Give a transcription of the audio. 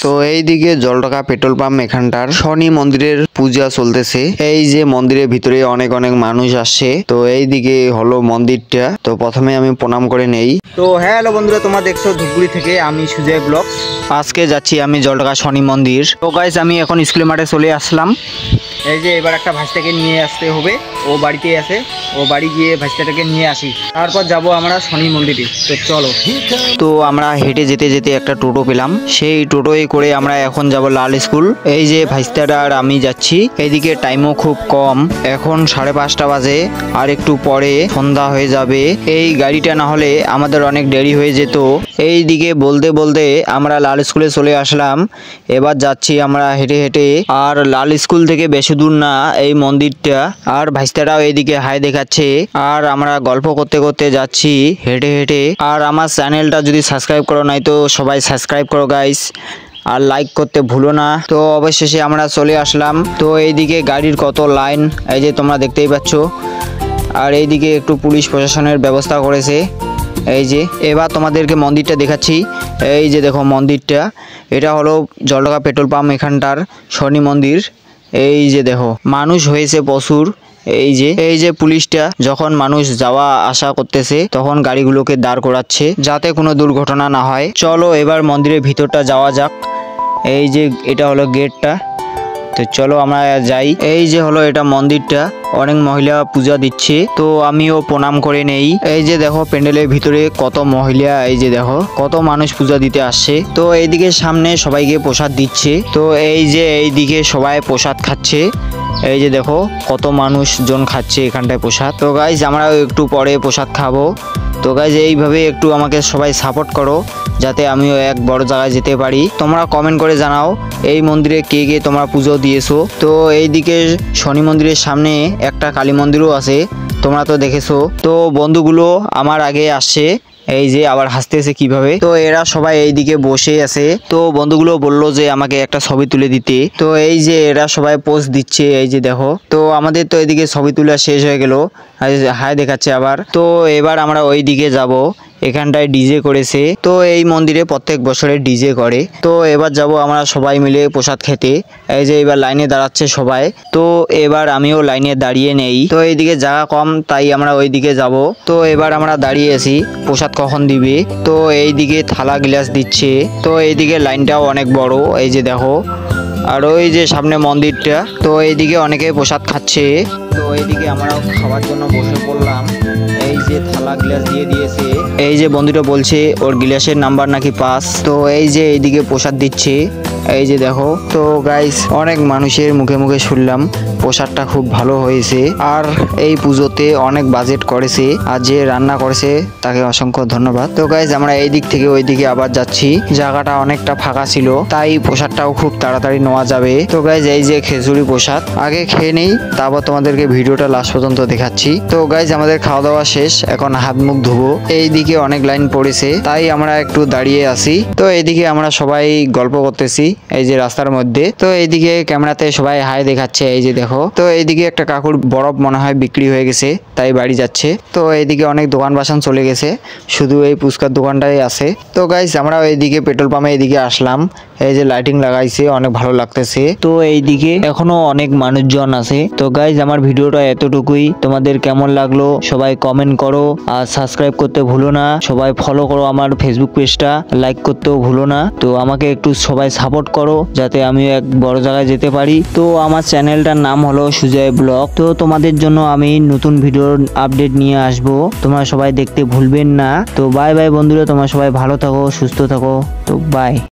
তো এইদিকে Jaldhaka petrol pump এখানটার শনি মন্দিরের পূজা চলতেছে। এই যে মন্দিরের ভিতরে অনেক অনেক মানুষ আসছে। তো এইদিকে হলো মন্দিরটা। তো প্রথমে আমি প্রণাম করে নেই। তো হ্যালো বন্ধুরা, তোমরা দেখছো ধূপগুড়ি থেকে আমি সুজয় ব্লগস। আজকে যাচ্ছি আমি জলঢাকা শনি মন্দির। তো গাইস আমি এখন স্কুল মাঠে চলে আসলাম। এই যে এবার একটা ভাইস্তাকে নিয়ে আসতে হবে, ও বাড়িতেই আছে, ও বাড়ি গিয়ে ভাইস্তাটাকে নিয়ে আসি, তারপর যাব আমরা শনি মন্দিরে। তো চলো। তো আমরা হেঁটে যেতে যেতে একটা টোটো পেলাম, সেই টোটোয় করে আমরা এখন যাব লাল স্কুল। এই যে ভাইস্তাটা আর আমি যাচ্ছি। এইদিকে টাইমও খুব কম, এখন 5:30 বাজে, আর একটু পরে সন্ধ্যা হয়ে যাবে। এই গাড়িটা না হলে আমাদের অনেক দেরি হয়ে যেত। এইদিকে বলতে বলতে আমরা লাল স্কুলে চলে আসলাম। এবার যাচ্ছি আমরা হেঁটে হেঁটে। আর লাল স্কুল থেকে বেশি দূর না এই মন্দিরটা। আর ভাইস্তাটাও এইদিকে হাই দেখাচ্ছে, আর আমরা গল্প করতে করতে যাচ্ছি হেঁটে হেঁটে। আর আমার চ্যানেলটা যদি সাবস্ক্রাইব করো নাই তো সবাই সাবস্ক্রাইব করো গাইস, আর লাইক করতে ভুলো না। তো অবশেষে আমরা চলে আসলাম। তো এইদিকে গাড়ির কত লাইন, এই যে তোমরা দেখতেই পাচ্ছ। আর এইদিকে একটু পুলিশ প্রশাসনের ব্যবস্থা করেছে। এই যে এবার তোমাদেরকে মন্দিরটা দেখাচ্ছি। এই যে দেখো মন্দিরটা, এটা হলো জলঢাকা পেট্রোল পাম্প এখানটার শনি মন্দির। এই যে দেখো মানুষ হয়েছে প্রচুর। এই যে পুলিশটা যখন মানুষ যাওয়া আসা করতেছে তখন গাড়িগুলোকে দাঁড় করাচ্ছে যাতে কোনো দুর্ঘটনা না হয়। চলো এবার মন্দিরের ভিতরটা যাওয়া যাক। এই যে এটা হলো গেটটা, তো চলো আমরা যাই। এই যে হলো এটা মন্দিরটা, অনেক মহিলা পূজা দিচ্ছে, তো আমিও প্রণাম করে নেই। এই যে দেখো প্যান্ডেলের ভিতরে কত মহিলা, এই যে দেখো কত মানুষ পূজা দিতে আসছে। তো এইদিকে সামনে সবাইকে প্রসাদ দিচ্ছে। তো এই যে এইদিকে সবাই প্রসাদ খাচ্ছে। এই যে দেখো কত মানুষজন খাচ্ছে এখানটায় প্রসাদ। তো গাইজ আমরাও একটু পরে প্রসাদ খাবো। তো গাইজ এইভাবে একটু আমাকে সবাই সাপোর্ট করো যাতে আমিও এক বড় জায়গায় যেতে পারি। তোমরা কমেন্ট করে জানাও এই মন্দিরে কে কে তোমরা পুজো দিয়েছো। তো এইদিকে শনি মন্দিরের সামনে একটা কালী মন্দিরও আছে, তোমরা তো দেখেছো। তো বন্ধুগুলো আমার আগে আসছে, এই যে আবার হাসতেছে কিভাবে। তো এরা সবাই এইদিকে বসে আছে। তো বন্ধুগুলো বললো যে আমাকে একটা ছবি তুলে দিতে। তো এই যে এরা সবাই পোজ দিচ্ছে, এই যে দেখো। তো আমাদের তো এইদিকে ছবি তোলা শেষ হয়ে গেল, হাই দেখাচ্ছে আবার। তো এবার আমরা ওই দিকে যাব, এখানটায় ডিজে করেছে। তো এই মন্দিরে প্রত্যেক বছরে ডিজে করে। তো এবার যাব আমরা সবাই মিলে প্রসাদ খেতে। এই যে এবার লাইনে দাঁড়াচ্ছে সবাই। তো এবার আমিও লাইনে দাঁড়িয়ে নেই। তো এইদিকে জায়গা কম তাই আমরা ওই দিকে যাব। তো এবার আমরা দাঁড়িয়ে আছি প্রসাদ কখন দিবে। তো এইদিকে থালা গ্লাস দিচ্ছে। তো এইদিকে লাইনটাও অনেক বড়, এই যে দেখো। আর ওই যে সামনে মন্দিরটা। তো এইদিকে অনেকে প্রসাদ খাচ্ছে। তো এইদিকে আমরাও খাওয়ার জন্য বসে পড়লাম। এই যে থালা গ্লাস দিয়ে দিয়েছে। এই যে বন্ধুটা বলছে ওর গ্লাসের নাম্বার নাকি 5। তো এই যে এইদিকে প্রসাদ দিচ্ছে, এই যে দেখো। তো গাইস অনেক মানুষের মুখে মুখে শুনলাম প্রসাদটা খুব ভালো হয়েছে। আর এই পুজোতে অনেক বাজেট করেছে, আর যে রান্না করেছে তাকে অসংখ্য ধন্যবাদ। তো গাইস আমরা এই দিক থেকে ওই দিকে আবার যাচ্ছি, জায়গাটা অনেকটা ফাঁকা ছিল তাই প্রসাদটাও খুব তাড়াতাড়ি নেওয়া যাবে। তো গাইস এই যে খেজুরি প্রসাদ, আগে খেয়ে নেই তারপর তোমাদেরকে ভিডিওটা লাস্ট পর্যন্ত দেখাচ্ছি। তো গাইস আমাদের খাওয়া দাওয়া শেষ, এখন হাত মুখ ধুবো। এইদিকে অনেক লাইন পড়েছে তাই আমরা একটু দাঁড়িয়ে আছি। তো এইদিকে আমরা সবাই গল্প করতেছি এই যে রাস্তার মধ্যে। তো এইদিকে ক্যামেরাতে সবাই হাই দেখাচ্ছে, এই যে দেখো। তো এইদিকে একটা কাকুর বরফ মনে হয় বিক্রি হয়ে গেছে তাই বাড়ি যাচ্ছে। তো এইদিকে অনেক দোকান বাসান চলে গেছে, শুধু এই ফুচকার দোকানটাই আছে। তো গাইস আমরা এইদিকে পেট্রোল পাম্পে এইদিকে আসলাম। এই যে লাইটিং লাগাইছে, অনেক ভালো লাগতেছে। তো এইদিকে এখনো অনেক মানুষজন আছে। তো গাইস আমার ভিডিওটা এতটুকুই, তোমাদের কেমন লাগলো সবাই কমেন্ট করো, আর সাবস্ক্রাইব করতে ভুলো না। সবাই ফলো করো আমার ফেসবুক পেজটা, লাইক করতেও ভুলো না। তো আমাকে একটু সবাই সাপোর্ট করো যাতে আমিও এক বড় জায়গায় যেতে পারি। তো আমার চ্যানেলটার নাম হলো সুজয় ব্লগ। তো তোমাদের জন্য আমি নতুন ভিডিওর আপডেট নিয়ে আসবো, তোমরা সবাই দেখতে ভুলবেন না। তো বাই বাই বন্ধুরা, তোমরা সবাই ভালো থাকো, সুস্থ থাকো। তো বাই।